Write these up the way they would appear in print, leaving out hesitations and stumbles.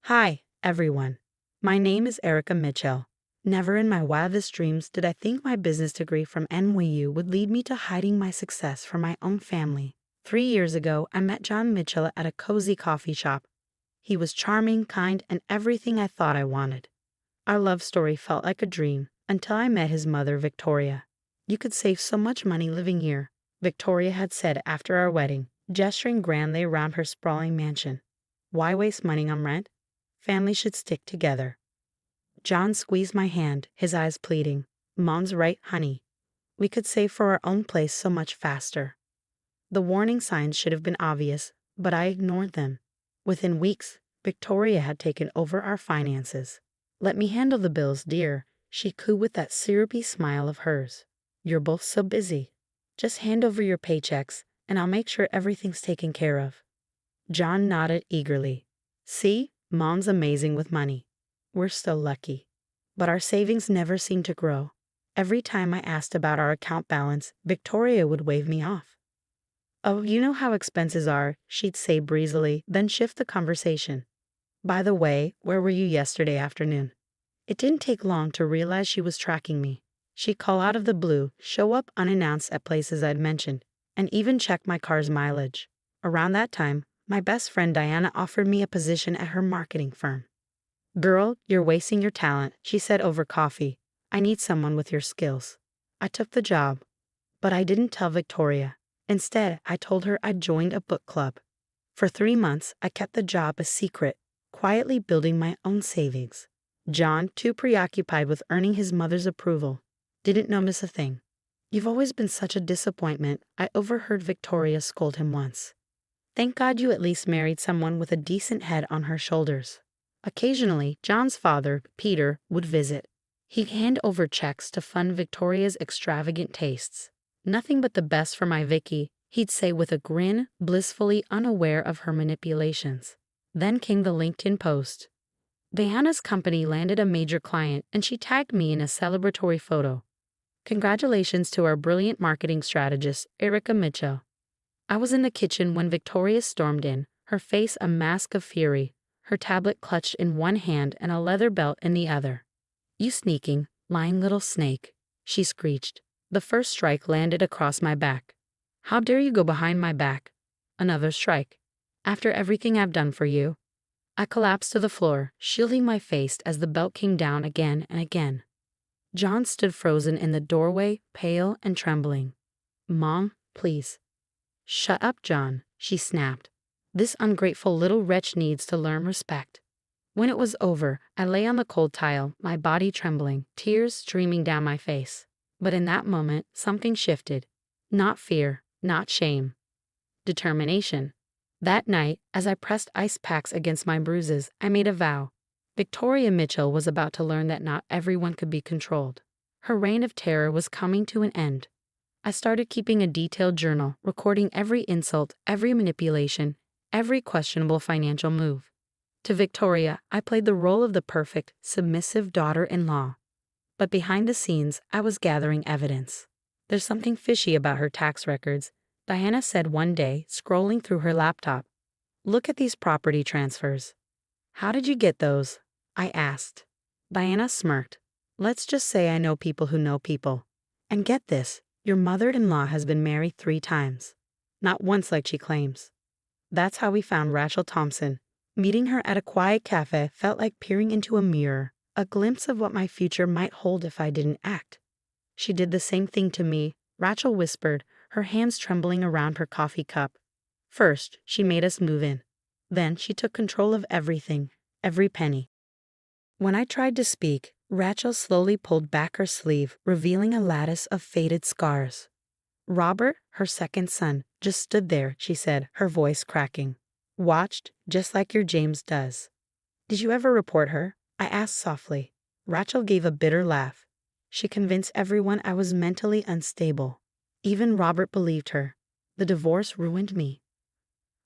Hi, everyone. My name is Erica Mitchell. Never in my wildest dreams did I think my business degree from NYU would lead me to hiding my success from my own family. 3 years ago, I met John Mitchell at a cozy coffee shop. He was charming, kind, and everything I thought I wanted. Our love story felt like a dream until I met his mother, Victoria. "You could save so much money living here," Victoria had said after our wedding, gesturing grandly around her sprawling mansion. "Why waste money on rent? Families should stick together." John squeezed my hand, his eyes pleading. "Mom's right, honey. We could save for our own place so much faster." The warning signs should have been obvious, but I ignored them. Within weeks, Victoria had taken over our finances. "Let me handle the bills, dear," she cooed with that syrupy smile of hers. "You're both so busy. Just hand over your paychecks, and I'll make sure everything's taken care of." John nodded eagerly. "See, Mom's amazing with money. We're still lucky." But our savings never seemed to grow. Every time I asked about our account balance, Victoria would wave me off. "Oh, you know how expenses are," she'd say breezily, then shift the conversation. "By the way, where were you yesterday afternoon?" It didn't take long to realize she was tracking me. She'd call out of the blue, show up unannounced at places I'd mentioned, and even check my car's mileage. Around that time, my best friend Diana offered me a position at her marketing firm. "Girl, you're wasting your talent," she said over coffee. "I need someone with your skills." I took the job, but I didn't tell Victoria. Instead, I told her I'd joined a book club. For 3 months, I kept the job a secret, quietly building my own savings. John, too preoccupied with earning his mother's approval, didn't notice a thing. "You've always been such a disappointment," I overheard Victoria scold him once. "Thank God you at least married someone with a decent head on her shoulders." Occasionally, John's father, Peter, would visit. He'd hand over checks to fund Victoria's extravagant tastes. "Nothing but the best for my Vicky," he'd say with a grin, blissfully unaware of her manipulations. Then came the LinkedIn post. Diana's company landed a major client, and she tagged me in a celebratory photo. "Congratulations to our brilliant marketing strategist, Erica Mitchell." I was in the kitchen when Victoria stormed in, her face a mask of fury, her tablet clutched in one hand and a leather belt in the other. "You sneaking, lying little snake," she screeched. The first strike landed across my back. "How dare you go behind my back?" Another strike. "After everything I've done for you." I collapsed to the floor, shielding my face as the belt came down again and again. John stood frozen in the doorway, pale and trembling. "Mom, please." "Shut up, John," she snapped. "This ungrateful little wretch needs to learn respect." When it was over, I lay on the cold tile, my body trembling, tears streaming down my face. But in that moment, something shifted. Not fear, not shame. Determination. That night, as I pressed ice packs against my bruises, I made a vow. Victoria Mitchell was about to learn that not everyone could be controlled. Her reign of terror was coming to an end. I started keeping a detailed journal, recording every insult, every manipulation, every questionable financial move. To Victoria, I played the role of the perfect, submissive daughter-in-law. But behind the scenes, I was gathering evidence. "There's something fishy about her tax records," Diana said one day, scrolling through her laptop. "Look at these property transfers." "How did you get those?" I asked. Diana smirked. "Let's just say I know people who know people. And get this, your mother-in-law has been married 3 times. Not once like she claims." That's how we found Rachel Thompson. Meeting her at a quiet cafe felt like peering into a mirror, a glimpse of what my future might hold if I didn't act. "She did the same thing to me," Rachel whispered, her hands trembling around her coffee cup. "First, she made us move in. Then she took control of everything, every penny." When I tried to speak, Rachel slowly pulled back her sleeve, revealing a lattice of faded scars. "Robert, her second son, just stood there," she said, her voice cracking. "Watched, just like your James does." "Did you ever report her?" I asked softly. Rachel gave a bitter laugh. "She convinced everyone I was mentally unstable. Even Robert believed her. The divorce ruined me."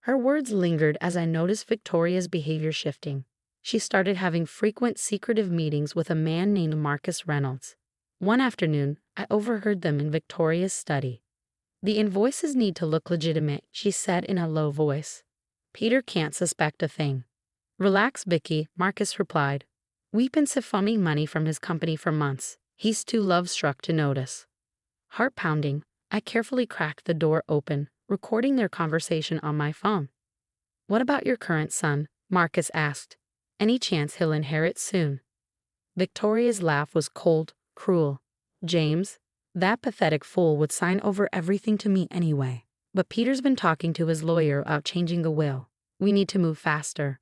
Her words lingered as I noticed Victoria's behavior shifting. She started having frequent secretive meetings with a man named Marcus Reynolds. One afternoon, I overheard them in Victoria's study. "The invoices need to look legitimate," she said in a low voice. "Peter can't suspect a thing." Relax, Vicky, Marcus replied. We've been siphoning money from his company for months. He's too love-struck to notice. Heart pounding, I carefully cracked the door open, recording their conversation on my phone. What about your current son? Marcus asked. Any chance he'll inherit soon? Victoria's laugh was cold, cruel. James, that pathetic fool would sign over everything to me anyway. But Peter's been talking to his lawyer about changing the will. We need to move faster.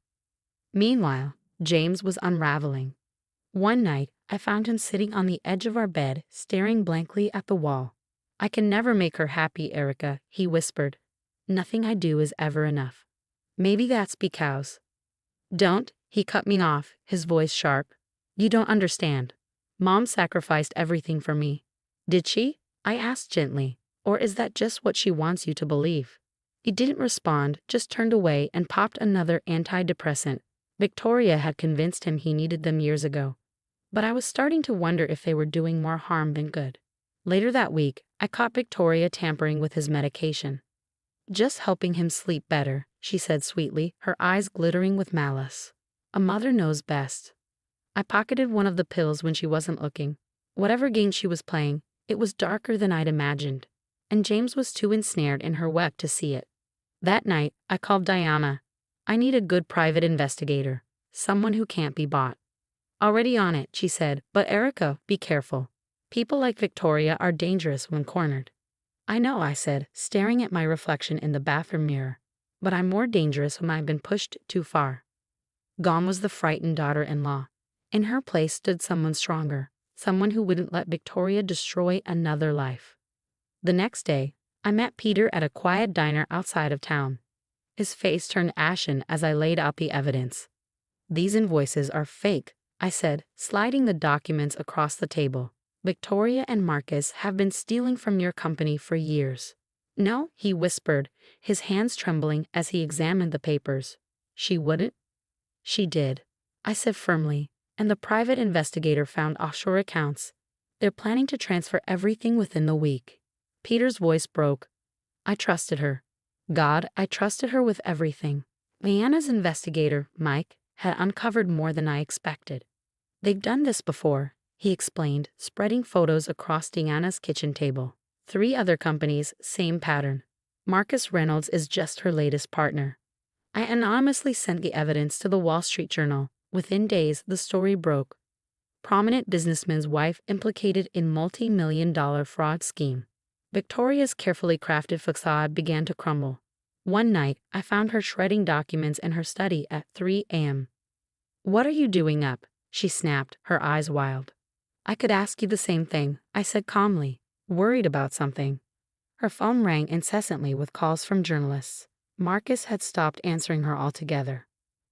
Meanwhile, James was unraveling. One night, I found him sitting on the edge of our bed, staring blankly at the wall. I can never make her happy, Erica, he whispered. Nothing I do is ever enough. Maybe that's because. Don't, he cut me off, his voice sharp. You don't understand. Mom sacrificed everything for me. Did she? I asked gently. Or is that just what she wants you to believe? He didn't respond, just turned away and popped another antidepressant. Victoria had convinced him he needed them years ago. But I was starting to wonder if they were doing more harm than good. Later that week, I caught Victoria tampering with his medication. Just helping him sleep better, she said sweetly, her eyes glittering with malice. A mother knows best. I pocketed one of the pills when she wasn't looking. Whatever game she was playing, it was darker than I'd imagined. And James was too ensnared in her web to see it. That night, I called Diana. I need a good private investigator, someone who can't be bought. Already on it, she said, but Erica, be careful. People like Victoria are dangerous when cornered. I know, I said, staring at my reflection in the bathroom mirror. But I'm more dangerous when I've been pushed too far. Gone was the frightened daughter-in-law. In her place stood someone stronger, someone who wouldn't let Victoria destroy another life. The next day, I met Peter at a quiet diner outside of town. His face turned ashen as I laid out the evidence. These invoices are fake, I said, sliding the documents across the table. Victoria and Marcus have been stealing from your company for years. No, he whispered, his hands trembling as he examined the papers. She wouldn't? She did, I said firmly, and the private investigator found offshore accounts. They're planning to transfer everything within the week. Peter's voice broke. I trusted her. God, I trusted her with everything. Leanna's investigator, Mike, had uncovered more than I expected. They've done this before, he explained, spreading photos across Deanna's kitchen table. 3 other companies, same pattern. Marcus Reynolds is just her latest partner. I anonymously sent the evidence to the Wall Street Journal. Within days, the story broke. Prominent businessman's wife implicated in multi-million-dollar fraud scheme. Victoria's carefully crafted facade began to crumble. One night, I found her shredding documents in her study at 3 a.m. What are you doing up? She snapped, her eyes wild. I could ask you the same thing, I said calmly, worried about something. Her phone rang incessantly with calls from journalists. Marcus had stopped answering her altogether.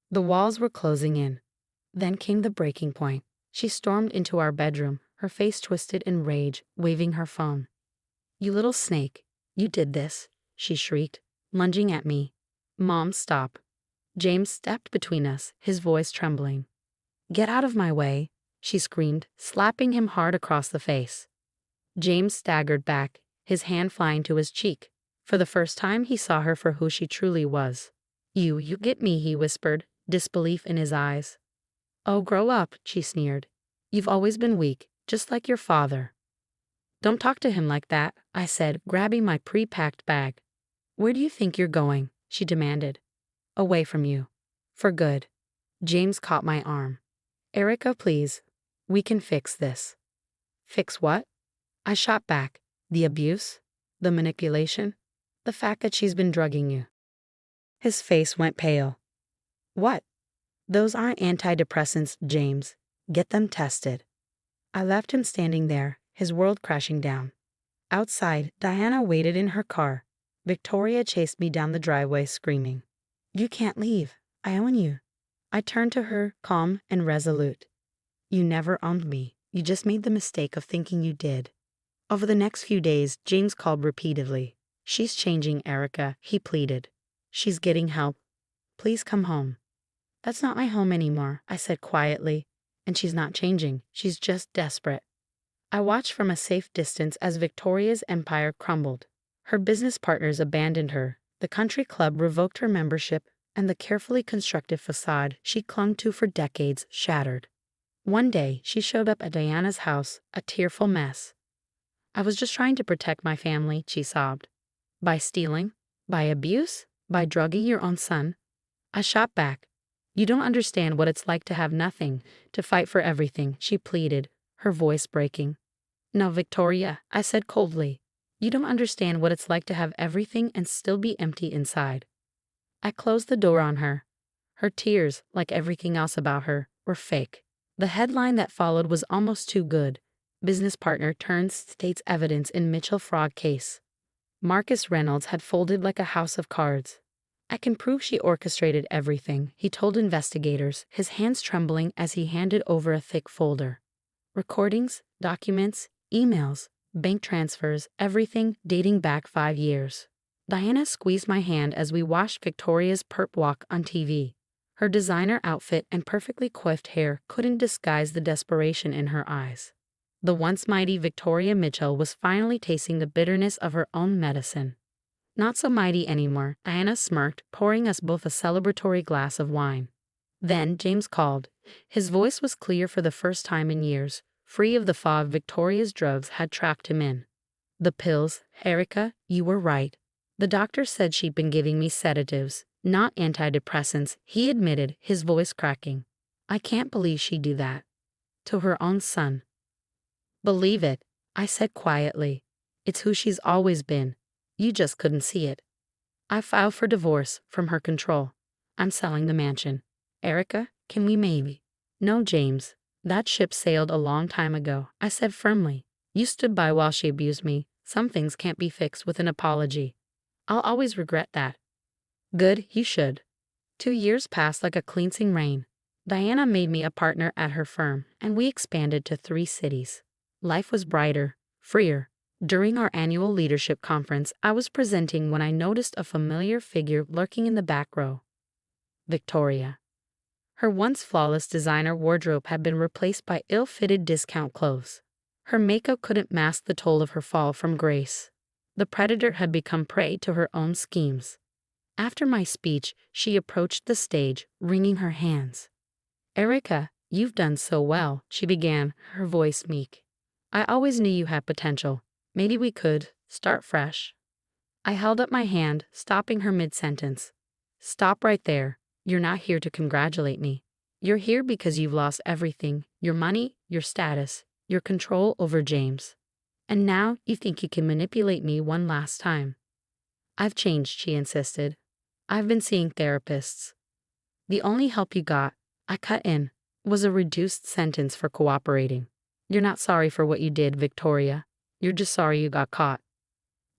The walls were closing in. Then came the breaking point. She stormed into our bedroom, her face twisted in rage, waving her phone. You little snake, you did this, she shrieked, lunging at me. Mom, stop. James stepped between us, his voice trembling. Get out of my way, she screamed, slapping him hard across the face. James staggered back, his hand flying to his cheek. For the first time, he saw her for who she truly was. You get me, he whispered, disbelief in his eyes. Oh, grow up, she sneered. You've always been weak, just like your father. Don't talk to him like that, I said, grabbing my pre-packed bag. Where do you think you're going? She demanded. Away from you. For good. James caught my arm. Erica, please. We can fix this. Fix what? I shot back. The abuse? The manipulation? The fact that she's been drugging you. His face went pale. What? Those aren't antidepressants, James. Get them tested. I left him standing there, his world crashing down. Outside, Diana waited in her car. Victoria chased me down the driveway, screaming. You can't leave. I own you. I turned to her, calm and resolute. You never owned me. You just made the mistake of thinking you did. Over the next few days, James called repeatedly. She's changing, Erica, he pleaded. She's getting help. Please come home. That's not my home anymore, I said quietly. And she's not changing. She's just desperate. I watched from a safe distance as Victoria's empire crumbled. Her business partners abandoned her. The country club revoked her membership, and the carefully constructed facade she clung to for decades shattered. One day, she showed up at Diana's house, a tearful mess. "I was just trying to protect my family," she sobbed. "By stealing? By abuse? By drugging your own son?" I shot back. "You don't understand what it's like to have nothing, to fight for everything," she pleaded, her voice breaking. "No, Victoria," I said coldly. "You don't understand what it's like to have everything and still be empty inside." I closed the door on her. Her tears, like everything else about her, were fake. The headline that followed was almost too good. "Business partner turns state's evidence in Mitchell fraud case." Marcus Reynolds had folded like a house of cards. "I can prove she orchestrated everything," he told investigators, his hands trembling as he handed over a thick folder. Recordings, documents, emails, bank transfers, everything dating back 5 years. Diana squeezed my hand as we watched Victoria's perp walk on TV. Her designer outfit and perfectly coiffed hair couldn't disguise the desperation in her eyes. The once mighty Victoria Mitchell was finally tasting the bitterness of her own medicine. "Not so mighty anymore," Diana smirked, pouring us both a celebratory glass of wine. Then James called. His voice was clear for the first time in years, free of the fog Victoria's drugs had trapped him in. "The pills, Erica, you were right. The doctor said she'd been giving me sedatives, not antidepressants," he admitted, his voice cracking. "I can't believe she'd do that. To her own son." "Believe it," I said quietly. "It's who she's always been. You just couldn't see it." I filed for divorce from her control. "I'm selling the mansion. Erica, can we maybe?" "No, James. That ship sailed a long time ago," I said firmly. "You stood by while she abused me. Some things can't be fixed with an apology. I'll always regret that." "Good, you should." 2 years passed like a cleansing rain. Diana made me a partner at her firm, and we expanded to 3 cities. Life was brighter, freer. During our annual leadership conference, I was presenting when I noticed a familiar figure lurking in the back row. Victoria. Her once flawless designer wardrobe had been replaced by ill-fitted discount clothes. Her makeup couldn't mask the toll of her fall from grace. The predator had become prey to her own schemes. After my speech, she approached the stage, wringing her hands. "Erica, you've done so well," she began, her voice meek. "I always knew you had potential. Maybe we could start fresh." I held up my hand, stopping her mid-sentence. "Stop right there. You're not here to congratulate me. You're here because you've lost everything, your money, your status, your control over James. And now you think you can manipulate me one last time." "I've changed," she insisted. "I've been seeing therapists." "The only help you got," I cut in, "was a reduced sentence for cooperating. You're not sorry for what you did, Victoria. You're just sorry you got caught."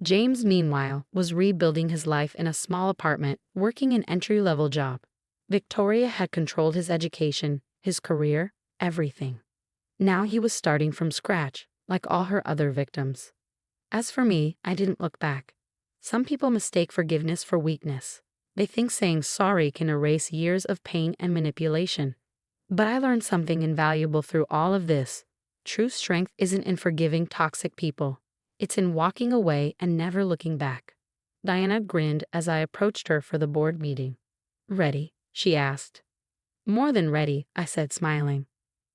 James, meanwhile, was rebuilding his life in a small apartment, working an entry-level job. Victoria had controlled his education, his career, everything. Now he was starting from scratch, like all her other victims. As for me, I didn't look back. Some people mistake forgiveness for weakness. They think saying sorry can erase years of pain and manipulation. But I learned something invaluable through all of this. True strength isn't in forgiving toxic people. It's in walking away and never looking back. Diana grinned as I approached her for the board meeting. "Ready?" she asked. "More than ready," I said, smiling.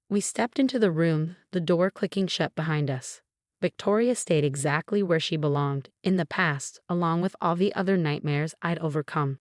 We stepped into the room, the door clicking shut behind us. Victoria stayed exactly where she belonged, in the past, along with all the other nightmares I'd overcome.